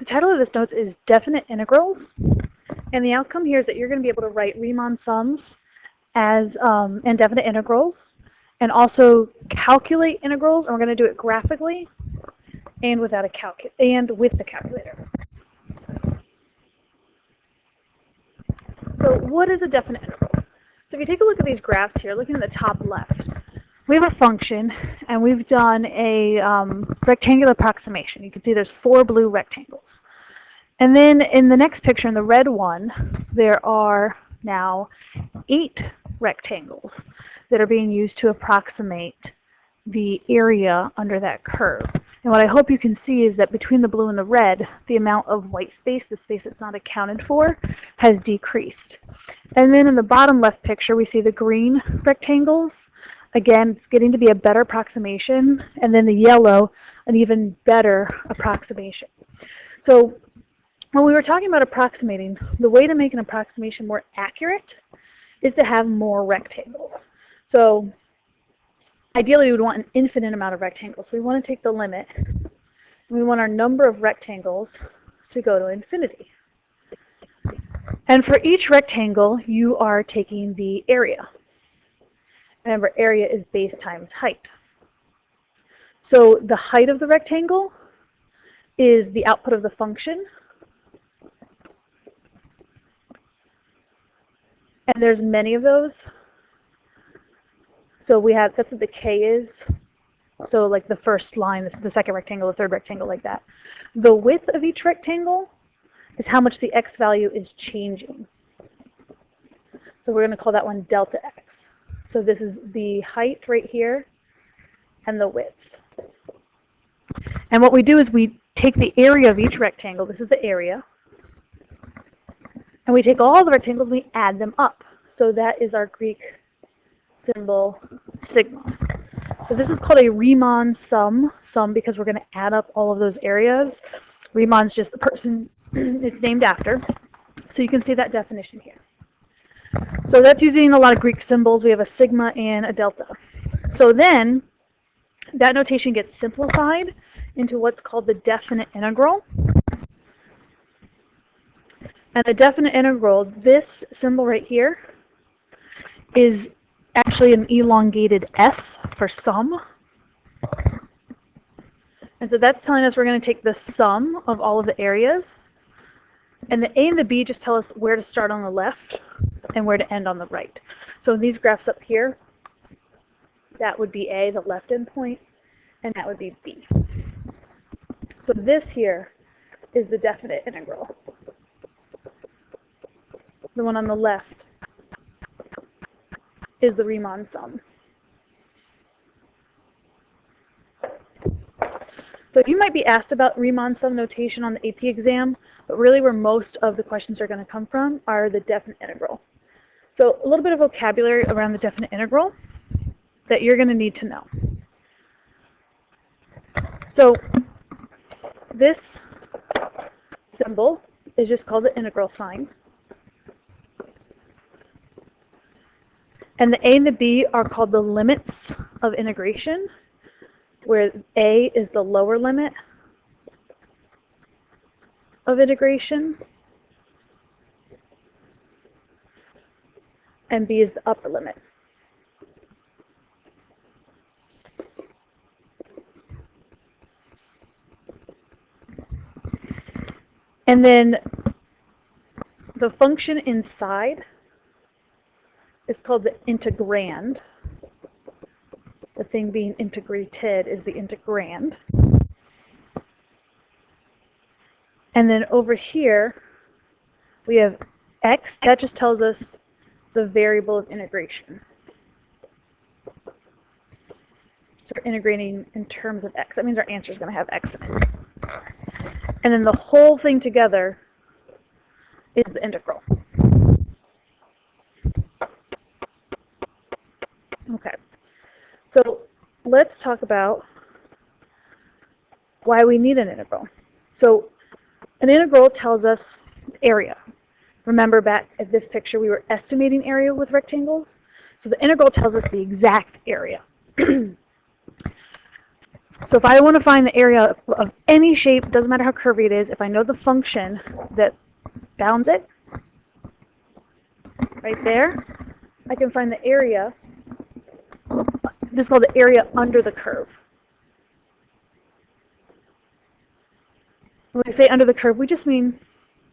title of this note is Definite Integrals. And the outcome here is that you're going to be able to write Riemann sums as and definite integrals, and also calculate integrals. And we're going to do it graphically and with the calculator. So what is a definite integral? So if you take a look at these graphs here, looking at the top left, we have a function, and we've done a rectangular approximation. You can see there's 4 blue rectangles. And then in the next picture, in the red one, there are now 8 rectangles that are being used to approximate the area under that curve. And what I hope you can see is that between the blue and the red, the amount of white space, the space that's not accounted for, has decreased. And then in the bottom left picture, we see the green rectangles. Again, it's getting to be a better approximation. And then the yellow, an even better approximation. So when we were talking about approximating, the way to make an approximation more accurate is to have more rectangles. So ideally, we would want an infinite amount of rectangles. So we want to take the limit, and we want our number of rectangles to go to infinity. And for each rectangle, you are taking the area. Remember, area is base times height. So the height of the rectangle is the output of the function. And there's many of those. So we have, that's what the K is. So like the first line, the second rectangle, the third rectangle, like that. The width of each rectangle is how much the X value is changing. So we're going to call that one delta X. So this is the height right here and the width. And what we do is we take the area of each rectangle. This is the area. And we take all the rectangles and we add them up. So that is our Greek symbol sigma. So this is called a Riemann sum because we're going to add up all of those areas. Riemann's just the person it's named after. So you can see that definition here. So that's using a lot of Greek symbols. We have a sigma and a delta. So then that notation gets simplified into what's called the definite integral. And the definite integral, this symbol right here, is actually an elongated S for sum. And so that's telling us we're going to take the sum of all of the areas. And the A and the B just tell us where to start on the left and where to end on the right. So in these graphs up here, that would be A, the left endpoint, and that would be B. So this here is the definite integral. The one on the left is the Riemann sum. So you might be asked about Riemann sum notation on the AP exam, but really where most of the questions are going to come from are the definite integral. So a little bit of vocabulary around the definite integral that you're going to need to know. So this symbol is just called the integral sign. And the A and the B are called the limits of integration, where A is the lower limit of integration, and B is the upper limit. And then the function inside is called the integrand. The thing being integrated is the integrand. And then over here, we have x. That just tells us the variable of integration. So we're integrating in terms of x. That means our answer is going to have x in it. And then the whole thing together is the integral. Okay. So let's talk about why we need an integral. So an integral tells us area. Remember back at this picture we were estimating area with rectangles? So the integral tells us the exact area. So if I want to find the area of any shape, doesn't matter how curvy it is, if I know the function that bounds it, right there, I can find the area. This is called the area under the curve. When we say under the curve, we just mean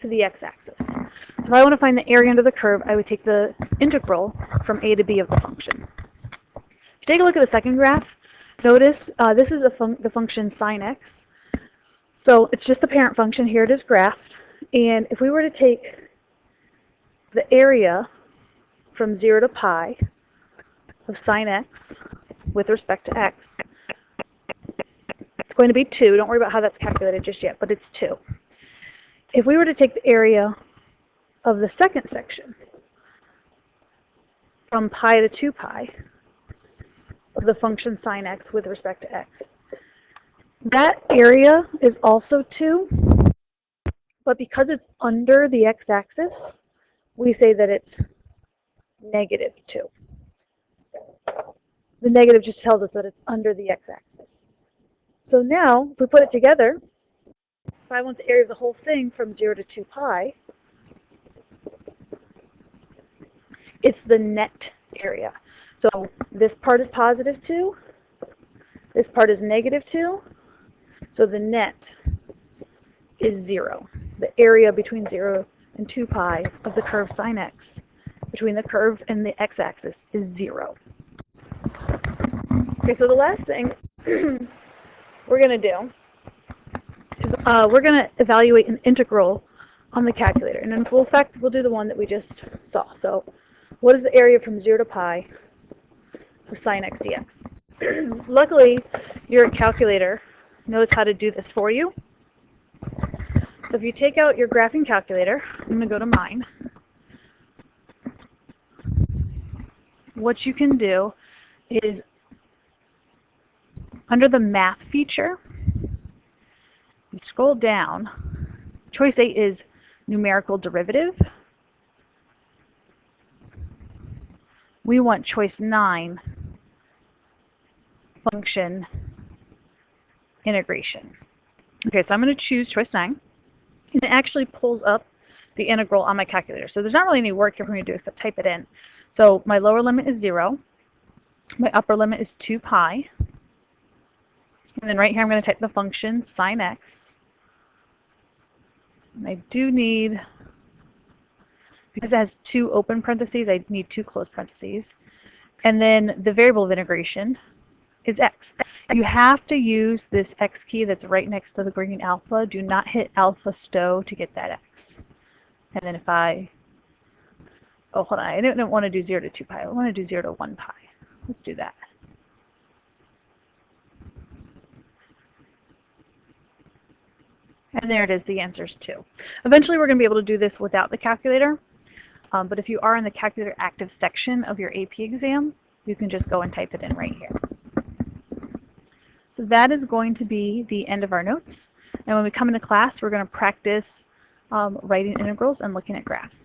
to the x-axis. So if I want to find the area under the curve, I would take the integral from a to b of the function. If you take a look at the second graph, notice this is the function sine x. So it's just the parent function. Here it is graphed. And if we were to take the area from 0 to pi of sine x with respect to x, it's going to be 2. Don't worry about how that's calculated just yet, but it's 2. If we were to take the area of the second section from pi to 2 pi of the function sine x with respect to x, that area is also 2, but because it's under the x-axis, we say that it's negative 2. The negative just tells us that it's under the x-axis. So now, if we put it together, if I want the area of the whole thing from 0 to 2 pi, it's the net area. So this part is positive 2, this part is negative 2, so the net is 0. The area between 0 and 2 pi of the curve sine x between the curve and the x-axis is 0. Okay, so the last thing we're going to do is we're going to evaluate an integral on the calculator. And in full effect, we'll do the one that we just saw. So what is the area from 0 to pi of sine x dx? Luckily, your calculator knows how to do this for you. So if you take out your graphing calculator, I'm going to go to mine. What you can do is, under the math feature, you scroll down. Choice 8 is numerical derivative. We want choice 9, function integration. Okay, so I'm going to choose choice 9. And it actually pulls up the integral on my calculator. So there's not really any work here for me to do except type it in. So my lower limit is 0. My upper limit is 2 pi. And then right here I'm going to type the function sine x. And I do need, because it has 2 open parentheses, I need 2 closed parentheses. And then the variable of integration is x. You have to use this x key that's right next to the green alpha. Do not hit alpha stow to get that x. And then if I, oh, hold on, I don't want to do 0 to 2 pi. I want to do 0 to 1 pi. Let's do that. And there it is, the answer is 2. Eventually we're going to be able to do this without the calculator. But if you are in the calculator active section of your AP exam, you can just go and type it in right here. So that is going to be the end of our notes. And when we come into class, we're going to practice writing integrals and looking at graphs.